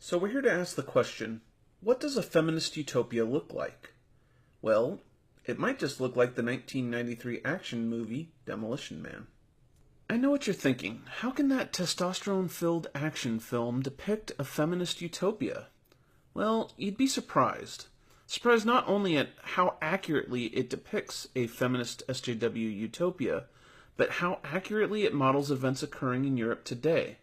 So we're here to ask the question, what does a feminist utopia look like? Well, it might just look like the 1993 action movie Demolition Man. I know what you're thinking. How can that testosterone-filled action film depict a feminist utopia? Well, you'd be surprised. Surprised not only at how accurately it depicts a feminist SJW utopia, but how accurately it models events occurring in Europe today.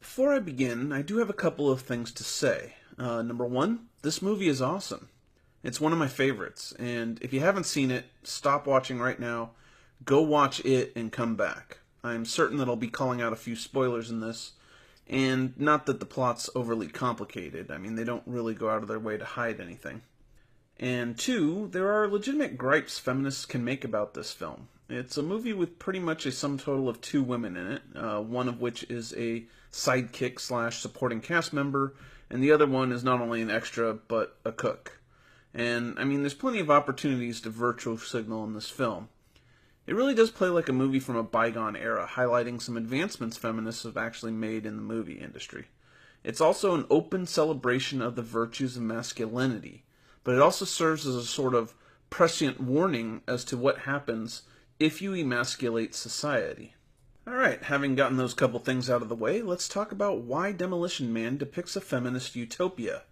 Before I begin, I do have a couple of things to say. Number one, this movie is awesome. It's one of my favorites, and if you haven't seen it, stop watching right now, go watch it, and come back. I'm certain that I'll be calling out a few spoilers in this, and not that the plot's overly complicated. I mean, they don't really go out of their way to hide anything. And two, there are legitimate gripes feminists can make about this film. It's a movie with pretty much a sum total of two women in it, one of which is a sidekick / supporting cast member, and the other one is not only an extra, but a cook. And, I mean, there's plenty of opportunities to virtue signal in this film. It really does play like a movie from a bygone era, highlighting some advancements feminists have actually made in the movie industry. It's also an open celebration of the virtues of masculinity, but it also serves as a sort of prescient warning as to what happens if you emasculate society. Alright, having gotten those couple things out of the way, let's talk about why Demolition Man depicts a feminist utopia.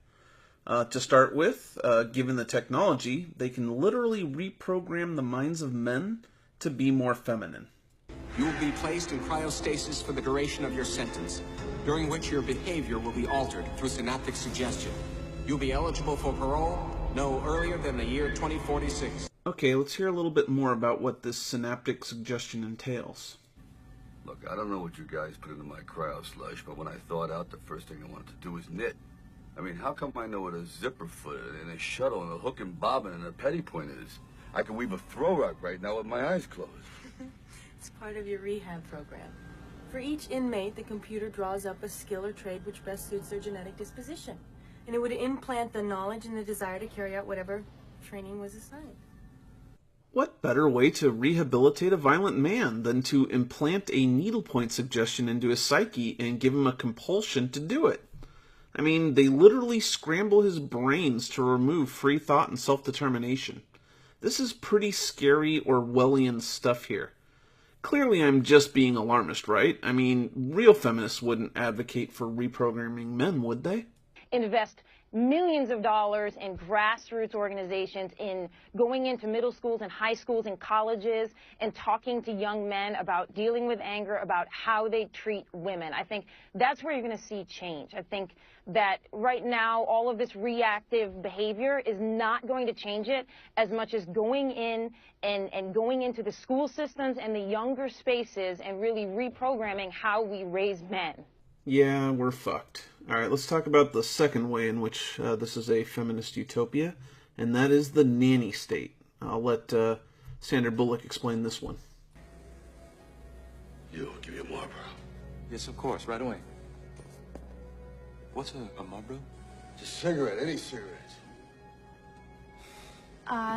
To start with, given the technology, they can literally reprogram the minds of men to be more feminine. You will be placed in cryostasis for the duration of your sentence, during which your behavior will be altered through synaptic suggestion. You'll be eligible for parole no earlier than the year 2046. Okay, let's hear a little bit more about what this synaptic suggestion entails. Look, I don't know what you guys put into my cryo slush, but when I thawed out, the first thing I wanted to do was knit. I mean, how come I know what a zipper foot and a shuttle and a hook and bobbin and a petty point is? I can weave a throw rug right now with my eyes closed. It's part of your rehab program. For each inmate, the computer draws up a skill or trade which best suits their genetic disposition. And it would implant the knowledge and the desire to carry out whatever training was assigned. What better way to rehabilitate a violent man than to implant a needlepoint suggestion into his psyche and give him a compulsion to do it? I mean, they literally scramble his brains to remove free thought and self-determination. This is pretty scary Orwellian stuff here. Clearly I'm just being alarmist, right? I mean, real feminists wouldn't advocate for reprogramming men, would they? Invest millions of dollars in grassroots organizations, in going into middle schools and high schools and colleges and talking to young men about dealing with anger, about how they treat women. I think that's where you're going to see change. I think that right now all of this reactive behavior is not going to change it as much as going in and going into the school systems and the younger spaces and really reprogramming how we raise men. Yeah, we're fucked. Alright, let's talk about the second way in which this is a feminist utopia, and that is the nanny state. I'll let Sandra Bullock explain this one. You, give me a Marlboro. Yes, of course, right away. What's a Marlboro? Just a cigarette, any cigarette.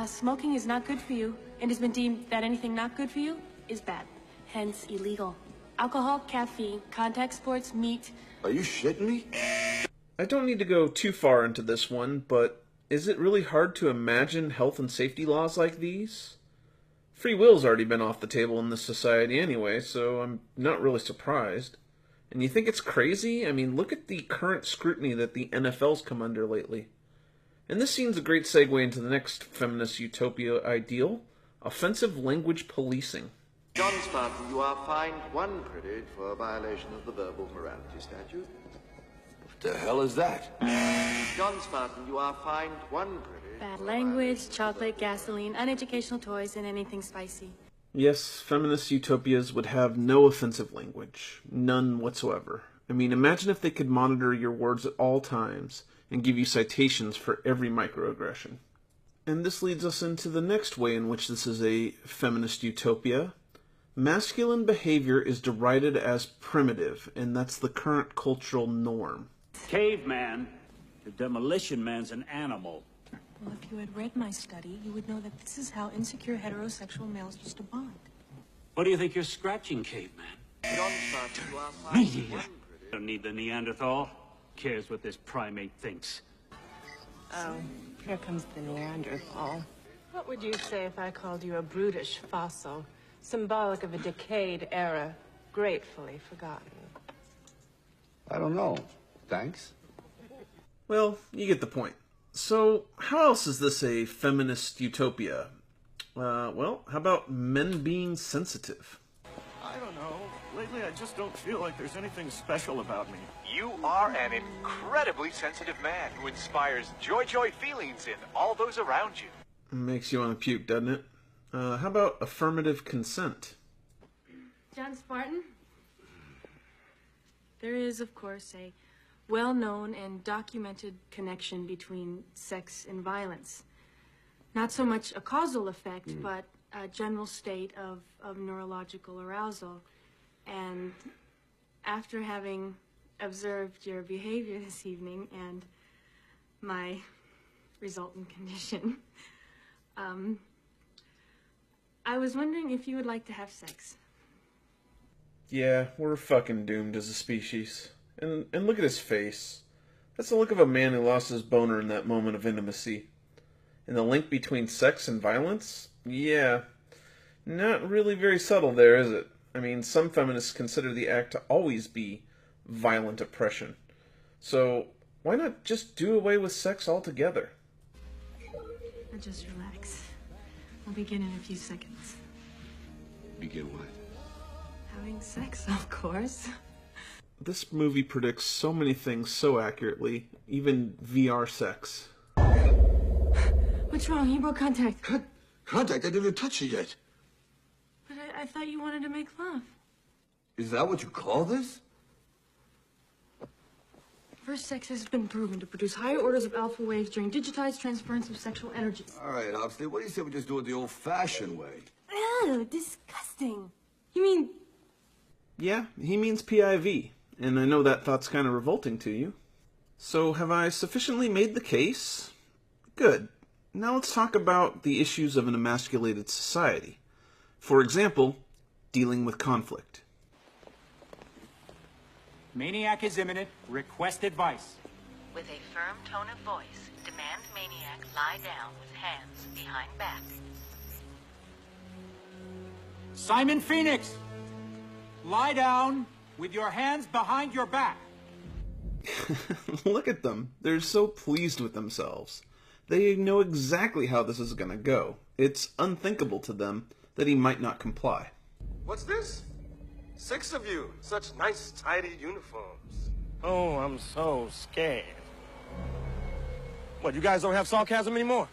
Smoking is not good for you, and it's been deemed that anything not good for you is bad, hence illegal. Alcohol, caffeine, contact sports, meat. Are you shitting me? I don't need to go too far into this one, but is it really hard to imagine health and safety laws like these? Free will's already been off the table in this society anyway, so I'm not really surprised. And you think it's crazy? I mean, look at the current scrutiny that the NFL's come under lately. And this seems a great segue into the next feminist utopia ideal, offensive language policing. John Spartan, you are fined 1 credit for a violation of the verbal morality statute. What the hell is that? John Spartan, you are fined 1 credit. Bad language, chocolate, gasoline, uneducational toys, and anything spicy. Yes, feminist utopias would have no offensive language. None whatsoever. I mean, imagine if they could monitor your words at all times and give you citations for every microaggression. And this leads us into the next way in which this is a feminist utopia. Masculine behavior is derided as primitive, and that's the current cultural norm. Caveman, the Demolition Man's an animal. Well, if you had read my study, you would know that this is how insecure heterosexual males used to bond. What do you think you're scratching, Caveman? John Spartan, you are fined Me? 1 credit. Don't need the Neanderthal. cares what this primate thinks? Oh, here comes the Neanderthal. What would you say if I called you a brutish fossil, symbolic of a decayed era, gratefully forgotten? I don't know. Thanks. Well, you get the point. So, how else is this a feminist utopia? Well, how about men being sensitive? I don't know. Lately, I just don't feel like there's anything special about me. You are an incredibly sensitive man who inspires joy feelings in all those around you. Makes you want to puke, doesn't it? How about affirmative consent? John Spartan? There is, of course, a well-known and documented connection between sex and violence. Not so much a causal effect, but a general state of neurological arousal. And after having observed your behavior this evening and my resultant condition, I was wondering if you would like to have sex. Yeah, we're fucking doomed as a species. And look at his face. That's the look of a man who lost his boner in that moment of intimacy. And the link between sex and violence? Yeah, not really very subtle there, is it? I mean, some feminists consider the act to always be violent oppression. So, why not just do away with sex altogether? Now just relax. We'll begin in a few seconds. Begin what? Having sex, of course. This movie predicts so many things so accurately, even VR sex. What's wrong? You broke contact. Contact? I didn't touch you yet. But I thought you wanted to make love. Is that what you call this? First sex has been proven to produce higher orders of alpha waves during digitized transference of sexual energies. All right, Oxley, what do you say we just do it the old-fashioned way? Ew, disgusting. You mean... Yeah, he means PIV, and I know that thought's kind of revolting to you. So, have I sufficiently made the case? Good. Now let's talk about the issues of an emasculated society. For example, dealing with conflict. Maniac is imminent. Request advice. With a firm tone of voice, demand maniac lie down with hands behind back. Simon Phoenix! Lie down with your hands behind your back. Look at them. They're so pleased with themselves. They know exactly how this is going to go. It's unthinkable to them that he might not comply. What's this? 6 of you. Such nice, tidy uniforms. Oh, I'm so scared. What, you guys don't have sarcasm anymore?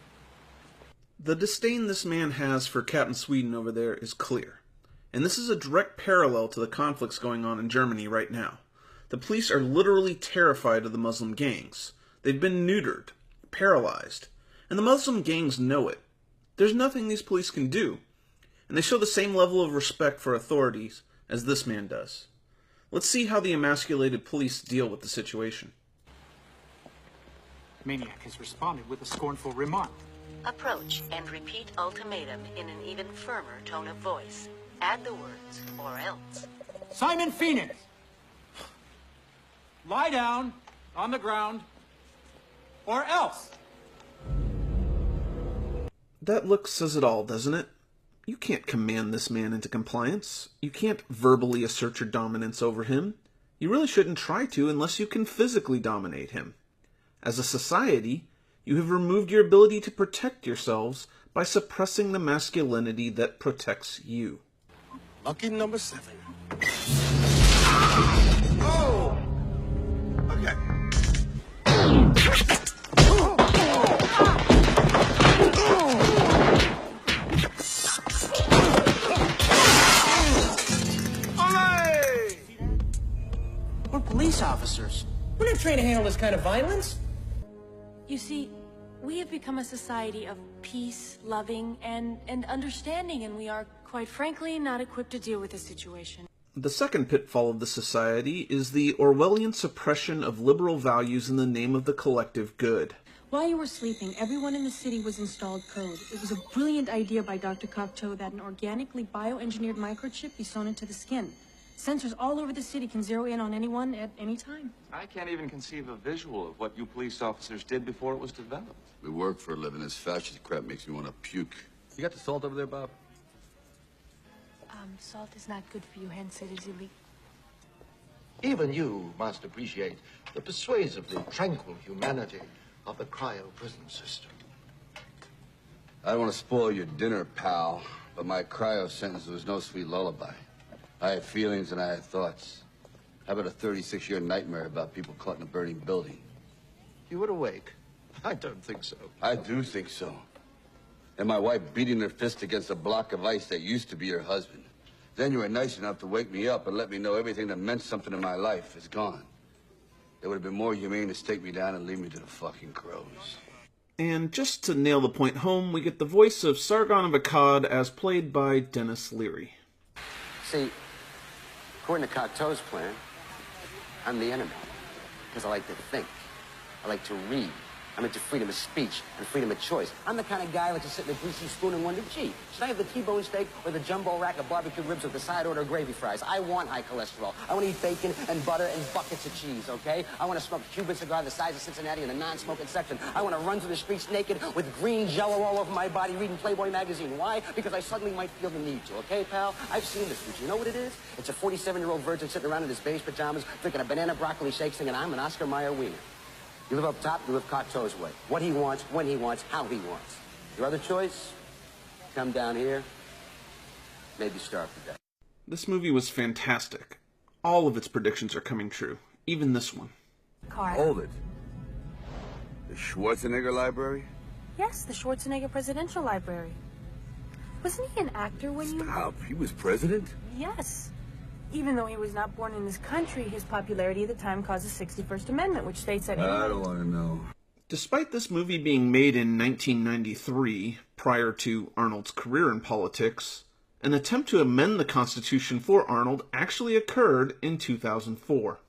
The disdain this man has for Captain Sweden over there is clear. And this is a direct parallel to the conflicts going on in Germany right now. The police are literally terrified of the Muslim gangs. They've been neutered, paralyzed, and the Muslim gangs know it. There's nothing these police can do, and they show the same level of respect for authorities as this man does. Let's see how the emasculated police deal with the situation. Maniac has responded with a scornful remark. Approach and repeat ultimatum in an even firmer tone of voice. Add the words, or else. Simon Phoenix! Lie down on the ground, or else. That look says it all, doesn't it? You can't command this man into compliance. You can't verbally assert your dominance over him. You really shouldn't try to unless you can physically dominate him. As a society, you have removed your ability to protect yourselves by suppressing the masculinity that protects you. Lucky number 7. Oh! Okay. We're police officers. We're not trained to handle this kind of violence. You see, we have become a society of peace, loving, and understanding, and we are, quite frankly, not equipped to deal with this situation. The second pitfall of the society is the Orwellian suppression of liberal values in the name of the collective good. While you were sleeping, everyone in the city was installed code. It was a brilliant idea by Dr. Cocteau that an organically bioengineered microchip be sewn into the skin. Sensors all over the city can zero in on anyone at any time. I can't even conceive a visual of what you police officers did before it was developed. We work for a living. This fascist crap makes me want to puke. You got the salt over there, Bob? Salt is not good for you, hence it is illegal. Even you must appreciate the persuasively tranquil humanity of the cryo-prison system. I don't want to spoil your dinner, pal, but my cryo sentence was no sweet lullaby. I had feelings and I had thoughts. How about a 36-year nightmare about people caught in a burning building? You were awake? I don't think so. I do think so. And my wife beating her fist against a block of ice that used to be her husband. Then you were nice enough to wake me up and let me know everything that meant something in my life is gone. It would have been more humane to stake me down and leave me to the fucking crows. And just to nail the point home, we get the voice of Sargon of Akkad as played by Dennis Leary. See, according to Cocteau's plan, I'm the enemy. Because I like to think. I like to read. I'm into freedom of speech and freedom of choice. I'm the kind of guy who likes to sit in a greasy spoon and wonder, gee, should I have the T-bone steak or the jumbo rack of barbecue ribs with the side order gravy fries? I want high cholesterol. I want to eat bacon and butter and buckets of cheese, okay? I want to smoke a Cuban cigar the size of Cincinnati in the non-smoking section. I want to run through the streets naked with green jello all over my body reading Playboy magazine. Why? Because I suddenly might feel the need to, okay, pal? I've seen the future. You know what it is? It's a 47-year-old virgin sitting around in his beige pajamas drinking a banana broccoli shake singing, I'm an Oscar Mayer wiener. You live up top, you live Cocteau's way. What he wants, when he wants, how he wants. Your other choice? Come down here, maybe starve to death. This movie was fantastic. All of its predictions are coming true. Even this one. Hold it. The Schwarzenegger Library? Yes, the Schwarzenegger Presidential Library. Wasn't he an actor when you... Stop. He was president? Yes. Even though he was not born in this country, his popularity at the time caused the 61st Amendment, which states that... I don't want to know. Despite this movie being made in 1993, prior to Arnold's career in politics, an attempt to amend the Constitution for Arnold actually occurred in 2004.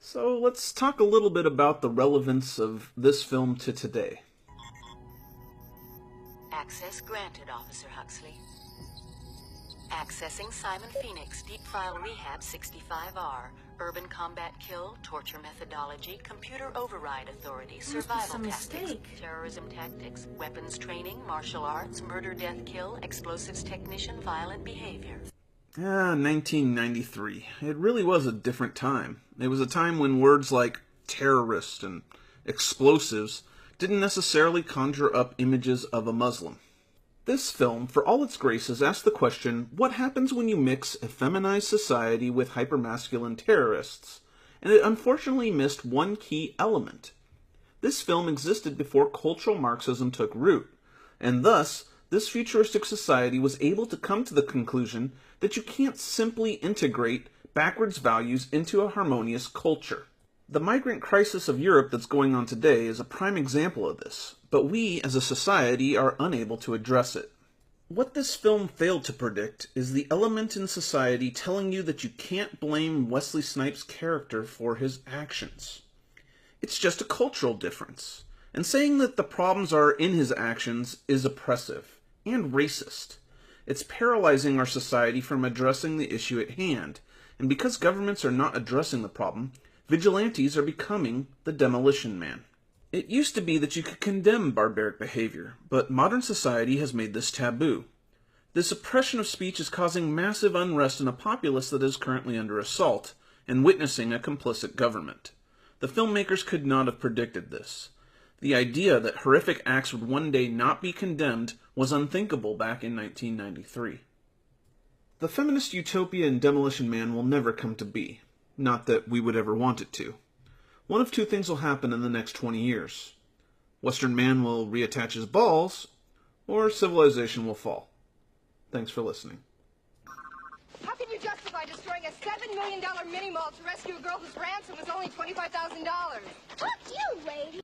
So let's talk a little bit about the relevance of this film to today. Access granted, Officer Huxley. Accessing Simon Phoenix, Deep File Rehab 65R, Urban Combat Kill, Torture Methodology, Computer Override Authority, Survival Tactics, Terrorism Tactics, Weapons Training, Martial Arts, Murder, Death, Kill, Explosives Technician, Violent Behavior. 1993. It really was a different time. It was a time when words like terrorist and explosives didn't necessarily conjure up images of a Muslim. This film, for all its graces, asked the question, what happens when you mix a feminized society with hypermasculine terrorists? And it unfortunately missed one key element. This film existed before cultural Marxism took root, and thus, this futuristic society was able to come to the conclusion that you can't simply integrate backwards values into a harmonious culture. The migrant crisis of Europe that's going on today is a prime example of this, but we as a society are unable to address it. What this film failed to predict is the element in society telling you that you can't blame Wesley Snipes' character for his actions. It's just a cultural difference, and saying that the problems are in his actions is oppressive and racist. It's paralyzing our society from addressing the issue at hand, and because governments are not addressing the problem, vigilantes are becoming the demolition man. It used to be that you could condemn barbaric behavior, but modern society has made this taboo. This oppression of speech is causing massive unrest in a populace that is currently under assault, and witnessing a complicit government. The filmmakers could not have predicted this. The idea that horrific acts would one day not be condemned was unthinkable back in 1993. The feminist utopia in Demolition Man will never come to be. Not that we would ever want it to. One of two things will happen in the next 20 years. Western man will reattach his balls, or civilization will fall. Thanks for listening. How can you justify destroying a $7 million mini-mall to rescue a girl whose ransom was only $25,000? Fuck you, lady!